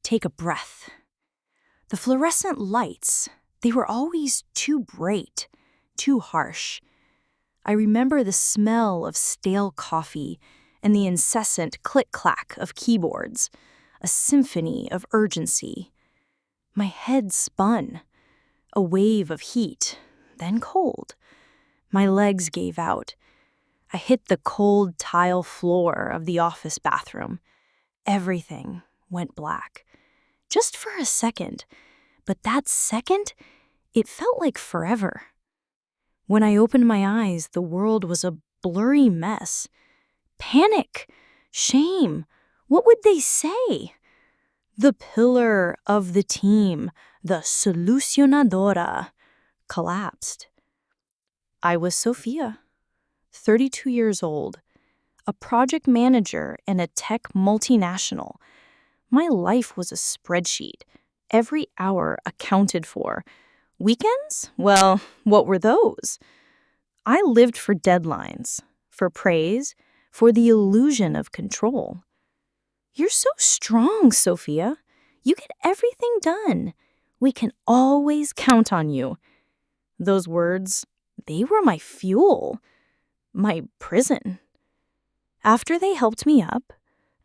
take a breath. The fluorescent lights, they were always too bright, too harsh. I remember the smell of stale coffee and the incessant click-clack of keyboards, a symphony of urgency. My head spun, a wave of heat, then cold. My legs gave out. I hit the cold tile floor of the office bathroom. Everything went black. Just for a second, but that second, it felt like forever. When I opened my eyes, the world was a blurry mess. Panic, shame, what would they say? The pillar of the team, the solucionadora, collapsed. I was Sofia, 32 years old, a project manager in a tech multinational. My life was a spreadsheet, every hour accounted for. Weekends? Well, what were those? I lived for deadlines, for praise, for the illusion of control. You're so strong, Sofia. You get everything done. We can always count on you. Those words, they were my fuel, my prison. After they helped me up,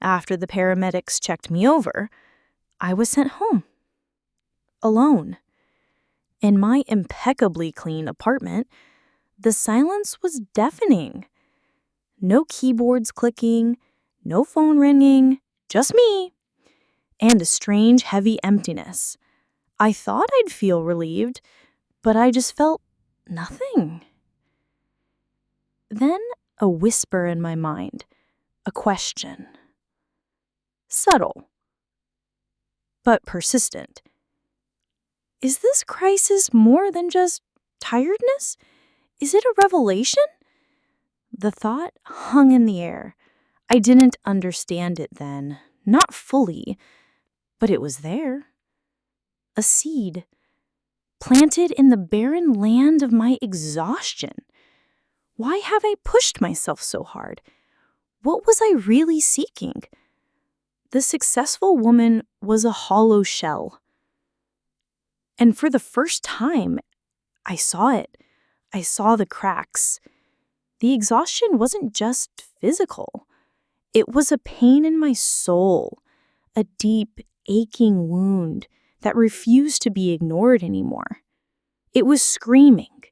after the paramedics checked me over, I was sent home. Alone. In my impeccably clean apartment, the silence was deafening. No keyboards clicking, no phone ringing, just me. And a strange, heavy emptiness. I thought I'd feel relieved, but I just felt nothing. Then a whisper in my mind, a question. Subtle, but persistent. Is this crisis more than just tiredness? Is it a revelation? The thought hung in the air. I didn't understand it then, not fully, but it was there. A seed, planted in the barren land of my exhaustion. Why have I pushed myself so hard? What was I really seeking? The successful woman was a hollow shell. And for the first time, I saw it. I saw the cracks. The exhaustion wasn't just physical. It was a pain in my soul, a deep, aching wound that refused to be ignored anymore. It was screaming,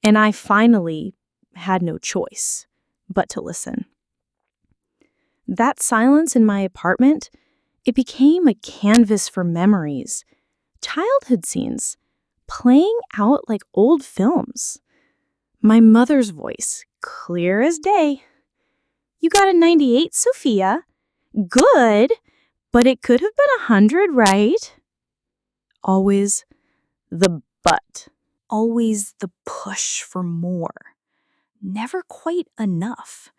and I finally had no choice but to listen. That silence in my apartment, it became a canvas for memories, childhood scenes, playing out like old films. My mother's voice, clear as day. You got a 98, Sofia. Good, but it could have been 100, right? Always the but. Always the push for more. Never quite enough.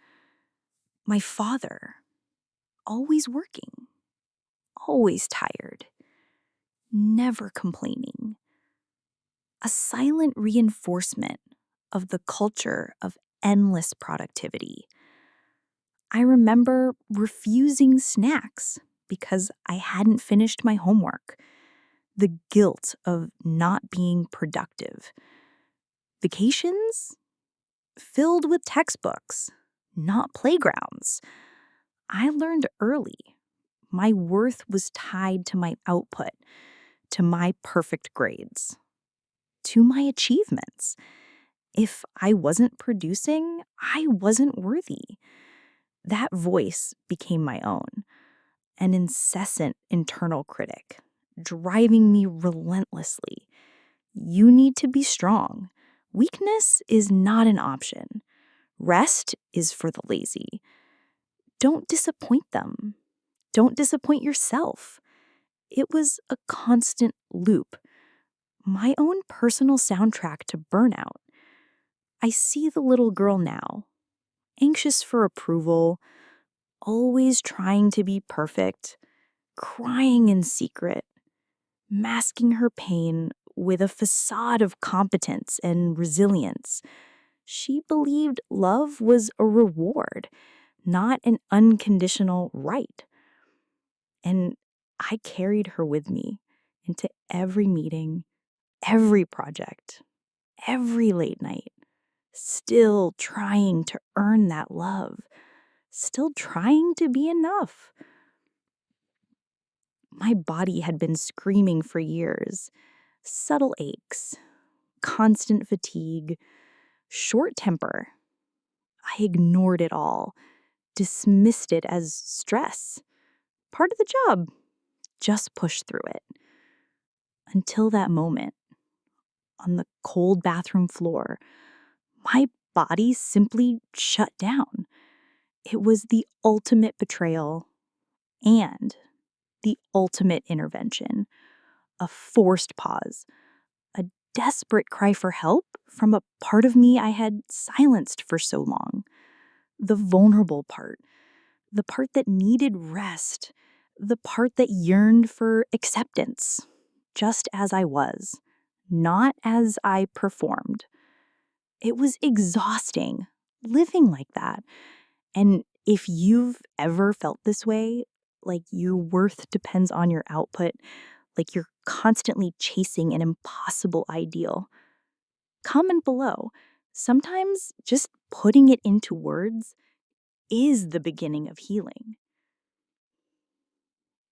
My father, always working. Always tired. Never complaining. A silent reinforcement of the culture of endless productivity. I remember refusing snacks because I hadn't finished my homework. The guilt of not being productive. Vacations? Filled with textbooks, not playgrounds. I learned early. My worth was tied to my output, to my perfect grades, to my achievements. If I wasn't producing, I wasn't worthy. That voice became my own, an incessant internal critic, driving me relentlessly. You need to be strong. Weakness is not an option. Rest is for the lazy. Don't disappoint them. Don't disappoint yourself. It was a constant loop. My own personal soundtrack to burnout. I see the little girl now, anxious for approval, always trying to be perfect, crying in secret, masking her pain with a facade of competence and resilience. She believed love was a reward, not an unconditional right. And I carried her with me into every meeting, every project, every late night, still trying to earn that love, still trying to be enough. My body had been screaming for years. Subtle aches, constant fatigue, short temper. I ignored it all, dismissed it as stress. Part of the job. Just pushed through it. Until that moment, on the cold bathroom floor, my body simply shut down. It was the ultimate betrayal and the ultimate intervention. A forced pause, a desperate cry for help from a part of me I had silenced for so long. The vulnerable part, the part that needed rest, the part that yearned for acceptance, just as I was, not as I performed. It was exhausting living like that. And if you've ever felt this way, like your worth depends on your output, like you're constantly chasing an impossible ideal, comment below. Sometimes just putting it into words is the beginning of healing.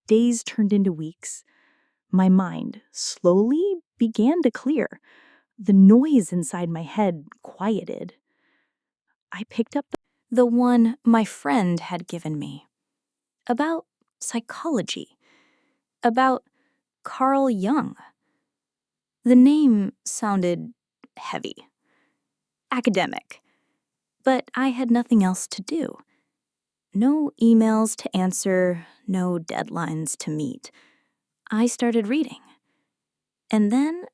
Days turned into weeks. My mind slowly began to clear. The noise inside my head quieted. I picked up the one my friend had given me about psychology, about Carl Jung. The name sounded heavy, academic, but I had nothing else to do. No emails to answer, no deadlines to meet. I started reading. And then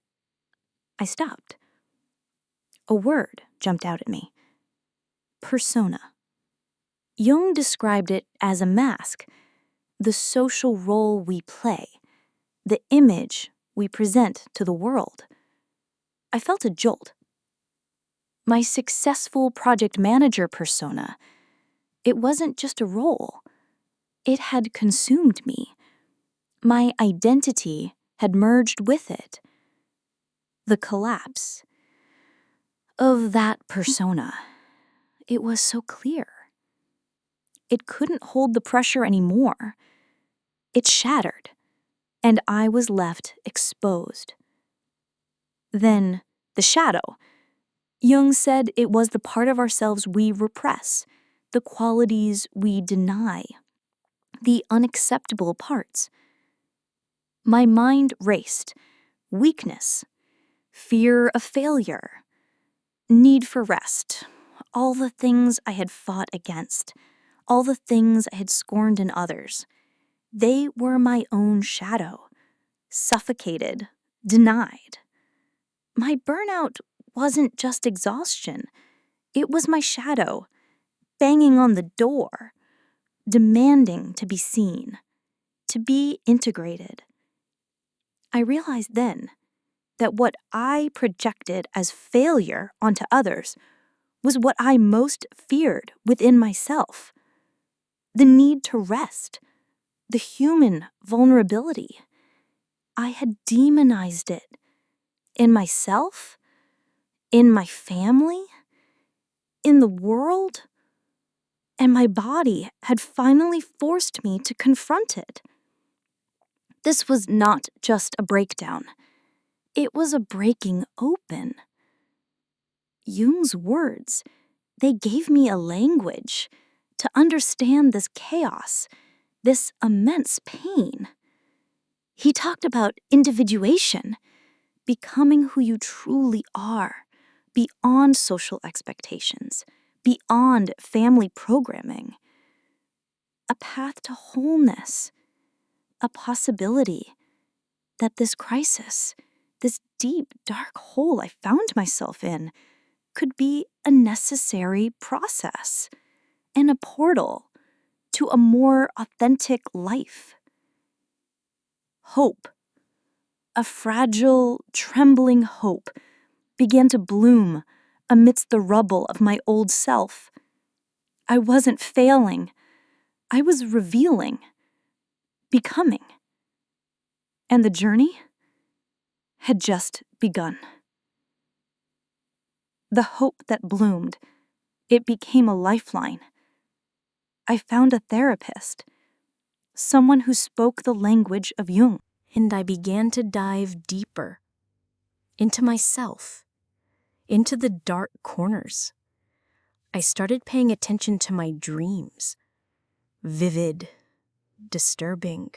I stopped. A word jumped out at me. Persona. Jung described it as a mask, the social role we play, the image we present to the world. I felt a jolt. My successful project manager persona, it wasn't just a role. It had consumed me. My identity had merged with it. The collapse of that persona, it was so clear. It couldn't hold the pressure anymore. It shattered, and I was left exposed. Then, the shadow. Jung said it was the part of ourselves we repress, the qualities we deny, the unacceptable parts. My mind raced. Weakness, fear of failure, need for rest, all the things I had fought against, all the things I had scorned in others. They were my own shadow, suffocated, denied. My burnout wasn't just exhaustion. It was my shadow, banging on the door, demanding to be seen, to be integrated. I realized then that what I projected as failure onto others was what I most feared within myself. The need to rest, the human vulnerability. I had demonized it in myself, in my family, in the world, and my body had finally forced me to confront it. This was not just a breakdown. It was a breaking open. Jung's words, they gave me a language to understand this chaos, this immense pain. He talked about individuation, becoming who you truly are, beyond social expectations, beyond family programming. A path to wholeness, a possibility that this crisis, this deep, dark hole I found myself in, could be a necessary process and a portal to a more authentic life. Hope, a fragile, trembling hope, began to bloom amidst the rubble of my old self. I wasn't failing. I was revealing, becoming. And the journey had just begun. The hope that bloomed, it became a lifeline. I found a therapist, someone who spoke the language of Jung, and I began to dive deeper into myself, into the dark corners. I started paying attention to my dreams, vivid, disturbing,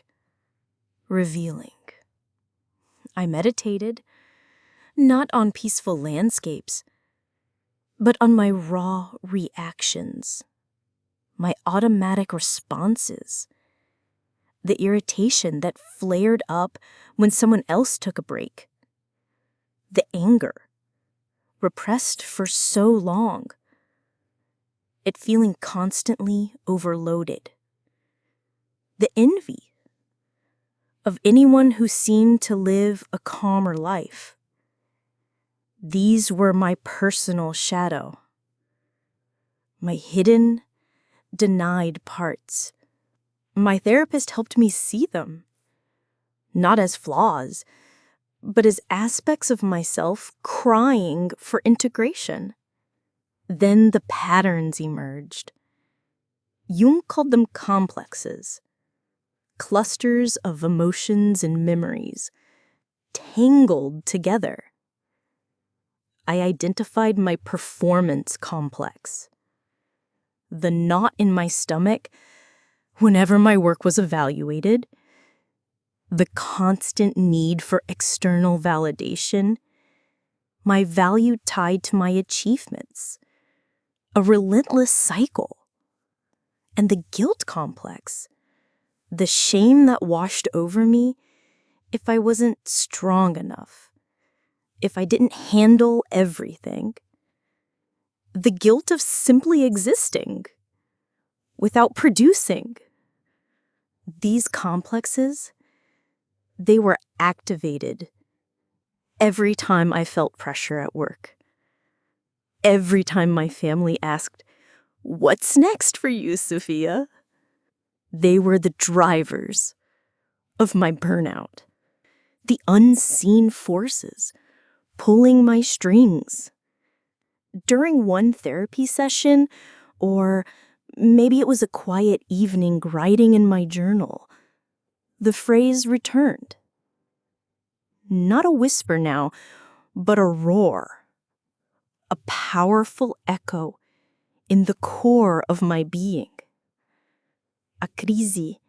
revealing. I meditated, not on peaceful landscapes, but on my raw reactions, my automatic responses, the irritation that flared up when someone else took a break, the anger, repressed for so long, it feeling constantly overloaded, the envy of anyone who seemed to live a calmer life. These were my personal shadow, my hidden, denied parts. My therapist helped me see them, not as flaws, but as aspects of myself crying for integration. Then the patterns emerged. Jung called them complexes, clusters of emotions and memories, tangled together. I identified my performance complex, the knot in my stomach whenever my work was evaluated, the constant need for external validation, my value tied to my achievements, a relentless cycle, and the guilt complex, the shame that washed over me if I wasn't strong enough, if I didn't handle everything, the guilt of simply existing without producing. These complexes, they were activated every time I felt pressure at work. Every time my family asked, "What's next for you, Sofia?" They were the drivers of my burnout, the unseen forces pulling my strings. During one therapy session, or maybe it was a quiet evening writing in my journal, the phrase returned. Not a whisper now, but a roar, a powerful echo in the core of my being. A crise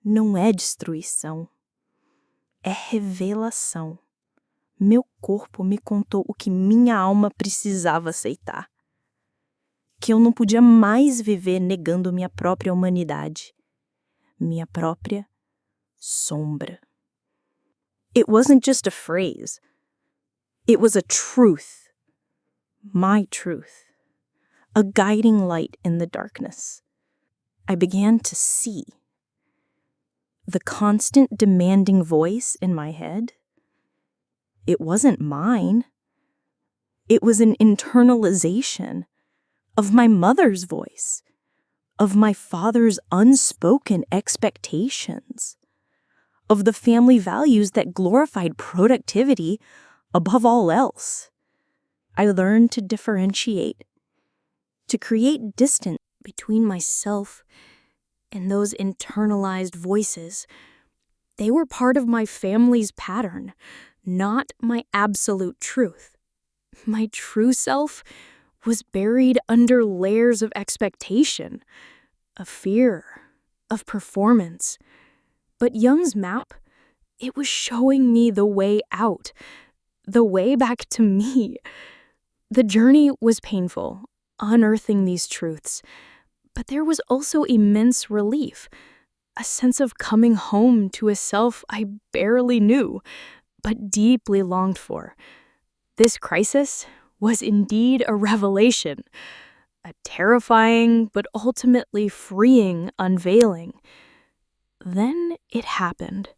não é destruição, é revelação. Meu corpo me contou o que minha alma precisava aceitar. Que eu não podia mais viver negando minha própria humanidade, minha própria sombra. It wasn't just a phrase. It was a truth, my truth, a guiding light in the darkness. I began to see the constant demanding voice in my head. It wasn't mine. It was an internalization of my mother's voice, of my father's unspoken expectations, of the family values that glorified productivity above all else. I learned to differentiate, to create distance between myself and those internalized voices. They were part of my family's pattern, not my absolute truth. My true self was buried under layers of expectation, of fear, of performance. But Jung's map, it was showing me the way out, the way back to me. The journey was painful, unearthing these truths, but there was also immense relief, a sense of coming home to a self I barely knew, but deeply longed for. This crisis was indeed a revelation, a terrifying but ultimately freeing unveiling. Then it happened,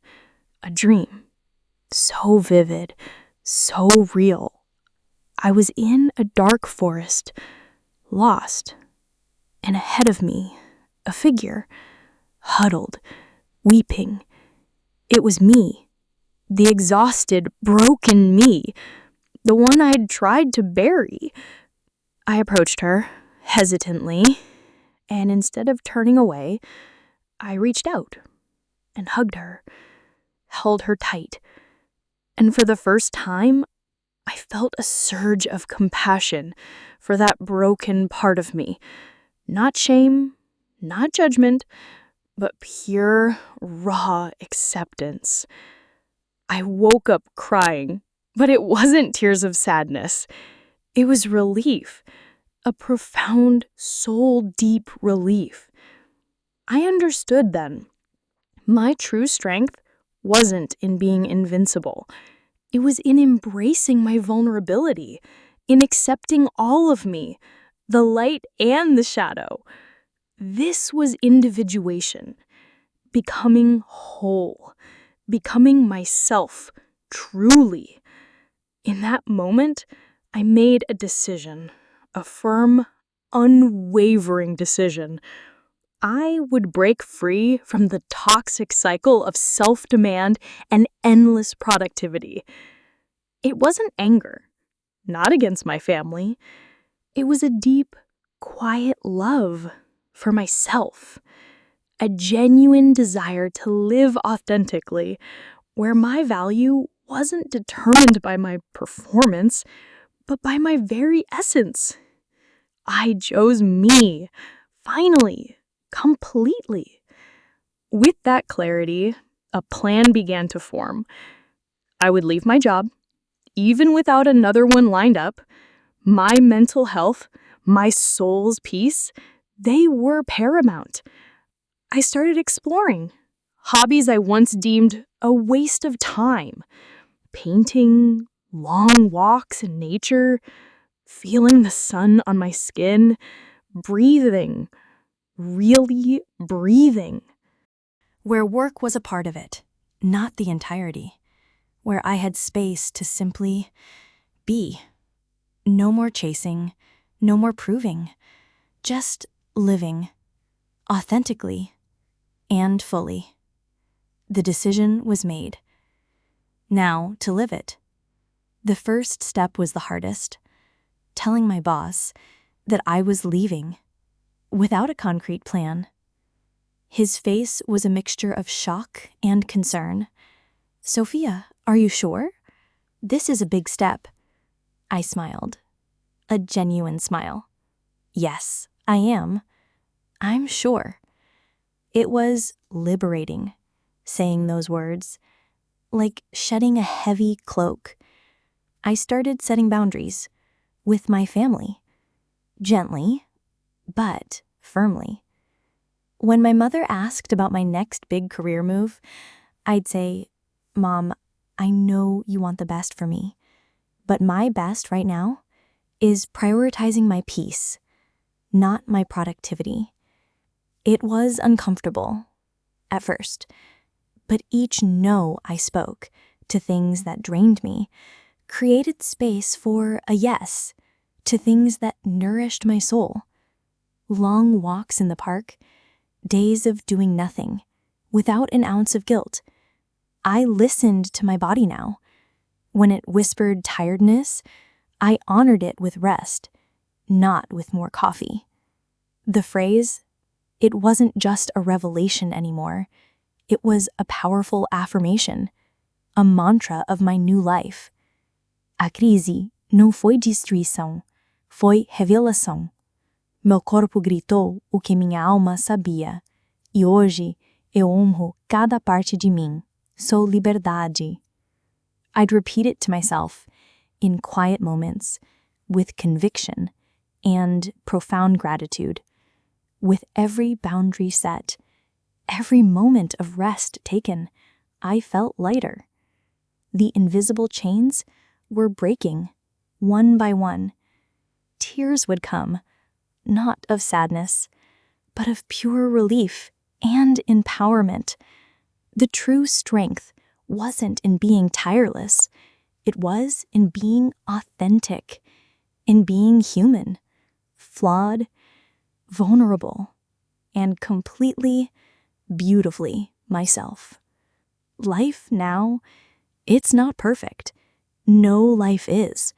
a dream, so vivid, so real. I was in a dark forest, lost, and ahead of me, a figure, huddled, weeping. It was me, The exhausted, broken me, the one I'd tried to bury. I approached her, hesitantly, and instead of turning away, I reached out and hugged her, held her tight, and for the first time, I felt a surge of compassion for that broken part of me. Not shame, not judgment, but pure, raw acceptance. I woke up crying, but it wasn't tears of sadness. It was relief, a profound, soul-deep relief. I understood then. My true strength wasn't in being invincible. It was in embracing my vulnerability, in accepting all of me, the light and the shadow. This was individuation, becoming whole, becoming myself, truly. In that moment, I made a decision, a firm, unwavering decision. I would break free from the toxic cycle of self-demand and endless productivity. It wasn't anger, not against my family. It was a deep, quiet love for myself, a genuine desire to live authentically, where my value wasn't determined by my performance, but by my very essence. I chose me, finally, completely. With that clarity, a plan began to form. I would leave my job, even without another one lined up. My mental health, my soul's peace, they were paramount. I started exploring hobbies I once deemed a waste of time. Painting, long walks in nature, feeling the sun on my skin, breathing, really breathing. Where work was a part of it, not the entirety. Where I had space to simply be. No more chasing, no more proving. Just living, authentically and fully. The decision was made. Now to live it. The first step was the hardest, telling my boss that I was leaving without a concrete plan. His face was a mixture of shock and concern. "Sofia, are you sure? This is a big step." I smiled. A genuine smile. "Yes, I am. I'm sure." It was liberating, saying those words, like shedding a heavy cloak. I started setting boundaries with my family, gently, but firmly. When my mother asked about my next big career move, I'd say, "Mom, I know you want the best for me, but my best right now is prioritizing my peace, not my productivity." It was uncomfortable at first, but each no I spoke to things that drained me created space for a yes to things that nourished my soul. Long walks in the park, days of doing nothing, without an ounce of guilt. I listened to my body now. When it whispered tiredness, I honored it with rest, not with more coffee. The phrase, it wasn't just a revelation anymore. It was a powerful affirmation, a mantra of my new life. A crise não foi destruição, foi revelação. Meu corpo gritou o que minha alma sabia, e hoje eu honro cada parte de mim. Sou liberdade. I'd repeat it to myself in quiet moments, with conviction and profound gratitude. With every boundary set, every moment of rest taken, I felt lighter. The invisible chains were breaking, one by one. Tears would come, not of sadness, but of pure relief and empowerment. The true strength wasn't in being tireless. It was in being authentic, in being human, flawed, vulnerable, and completely, beautifully myself. Life now It's not perfect. No life is.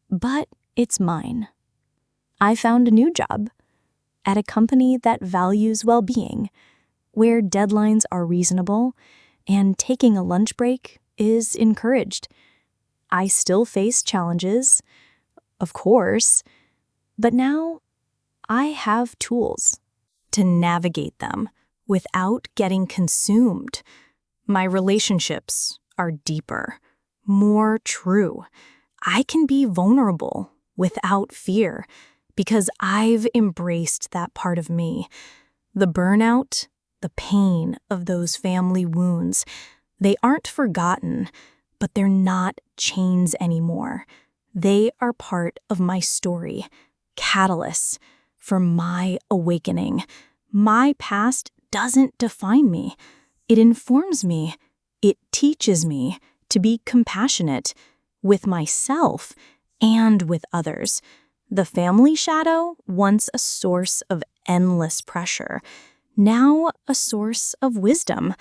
But it's mine. I found a new job at a company that values well-being, where deadlines are reasonable and taking a lunch break is encouraged. I still face challenges, of course, but now I have tools to navigate them without getting consumed. My relationships are deeper, more true. I can be vulnerable without fear because I've embraced that part of me. The burnout, the pain of those family wounds, they aren't forgotten, but they're not chains anymore. They are part of my story, catalysts for my awakening. My past doesn't define me. It informs me. It teaches me to be compassionate with myself and with others. The family shadow, once a source of endless pressure, now a source of wisdom.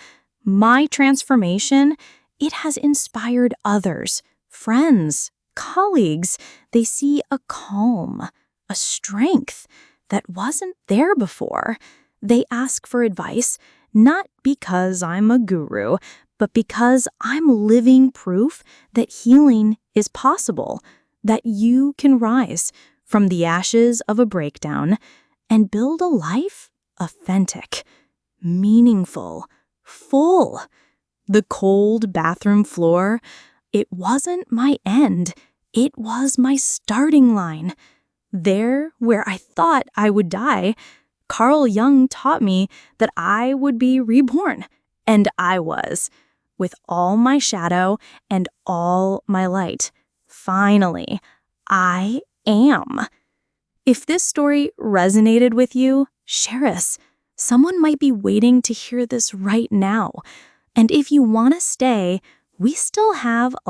My transformation, it has inspired others, friends, colleagues. They see a calm, a strength that wasn't there before. They ask for advice, not because I'm a guru, but because I'm living proof that healing is possible, that you can rise from the ashes of a breakdown and build a life authentic, meaningful, full. The cold bathroom floor, it wasn't my end. It was my starting line. There, where I thought I would die, Carl Jung taught me that I would be reborn. And I was, with all my shadow and all my light. Finally, I am. If this story resonated with you, share us. Someone might be waiting to hear this right now. And if you want to stay, we still have a